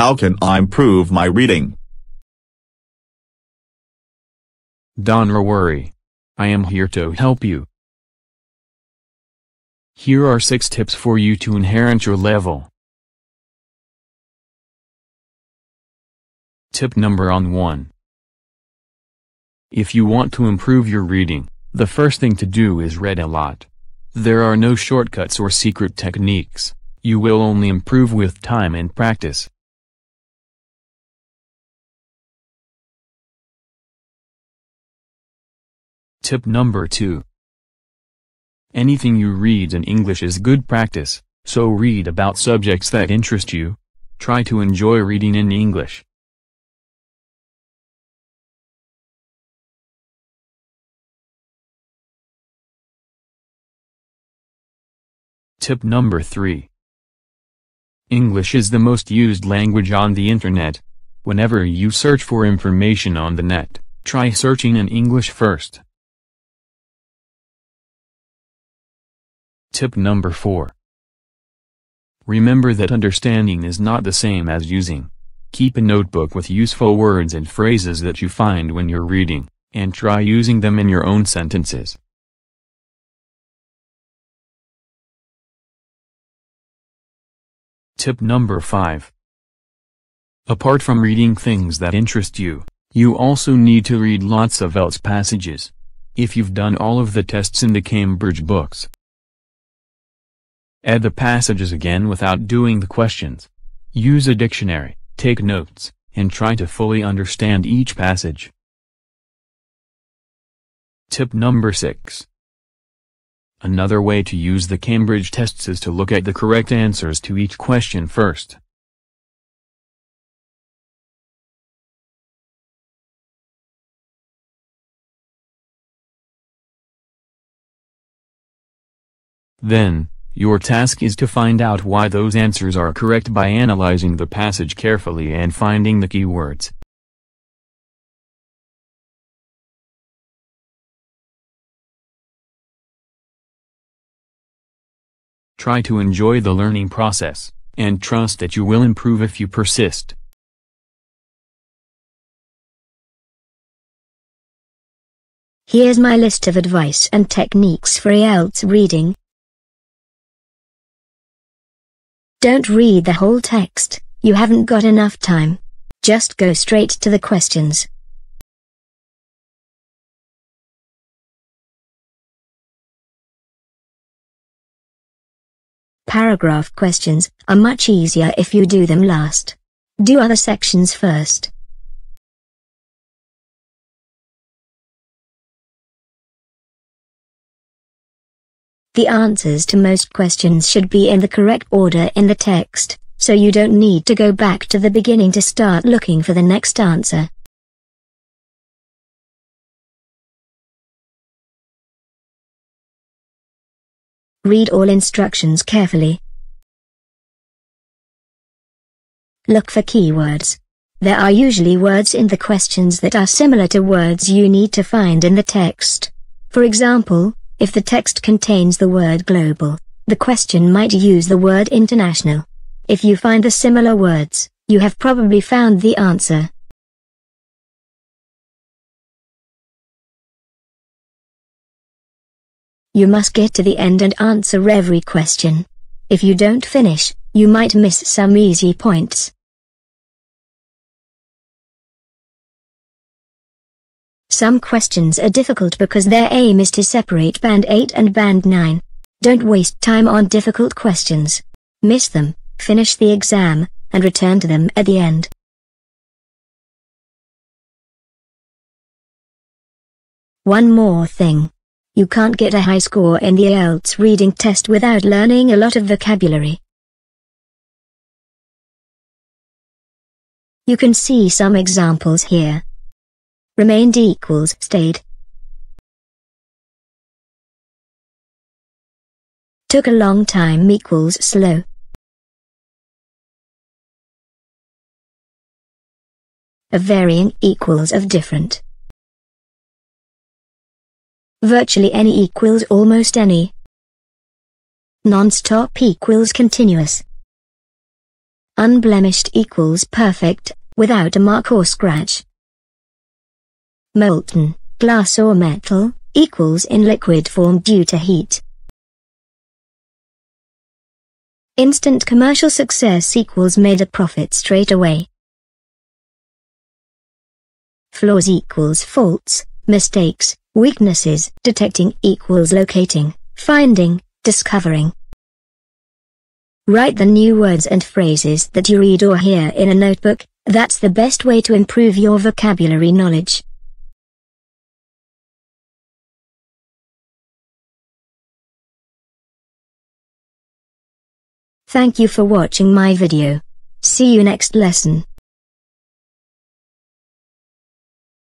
How can I improve my reading? Don't worry. I am here to help you. Here are 6 tips for you to enhance your level. Tip number 1. If you want to improve your reading, the first thing to do is read a lot. There are no shortcuts or secret techniques. You will only improve with time and practice. Tip number 2. Anything you read in English is good practice, so read about subjects that interest you. Try to enjoy reading in English. Tip number 3. English is the most used language on the internet. Whenever you search for information on the net, try searching in English first. Tip number 4. Remember that understanding is not the same as using. Keep a notebook with useful words and phrases that you find when you're reading, and try using them in your own sentences. Tip number 5. Apart from reading things that interest you, you also need to read lots of IELTS passages. If you've done all of the tests in the Cambridge books, add the passages again without doing the questions. Use a dictionary, take notes, and try to fully understand each passage. Tip number 6. Another way to use the Cambridge tests is to look at the correct answers to each question first. Then, your task is to find out why those answers are correct by analyzing the passage carefully and finding the keywords. Try to enjoy the learning process, and trust that you will improve if you persist. Here's my list of advice and techniques for IELTS reading. Don't read the whole text, you haven't got enough time. Just go straight to the questions. Paragraph questions are much easier if you do them last. Do other sections first. The answers to most questions should be in the correct order in the text, so you don't need to go back to the beginning to start looking for the next answer. Read all instructions carefully. Look for keywords. There are usually words in the questions that are similar to words you need to find in the text. For example, if the text contains the word global, the question might use the word international. If you find the similar words, you have probably found the answer. You must get to the end and answer every question. If you don't finish, you might miss some easy points. Some questions are difficult because their aim is to separate Band 8 and Band 9. Don't waste time on difficult questions. Miss them, finish the exam, and return to them at the end. One more thing. You can't get a high score in the IELTS reading test without learning a lot of vocabulary. You can see some examples here. Remained equals stayed. Took a long time equals slow. A varying equals of different. Virtually any equals almost any. Non-stop equals continuous. Unblemished equals perfect, without a mark or scratch. Molten, glass or metal, equals in liquid form due to heat. Instant commercial success equals made a profit straight away. Flaws equals faults, mistakes, weaknesses. Detecting equals locating, finding, discovering. Write the new words and phrases that you read or hear in a notebook. That's the best way to improve your vocabulary knowledge. Thank you for watching my video. See you next lesson.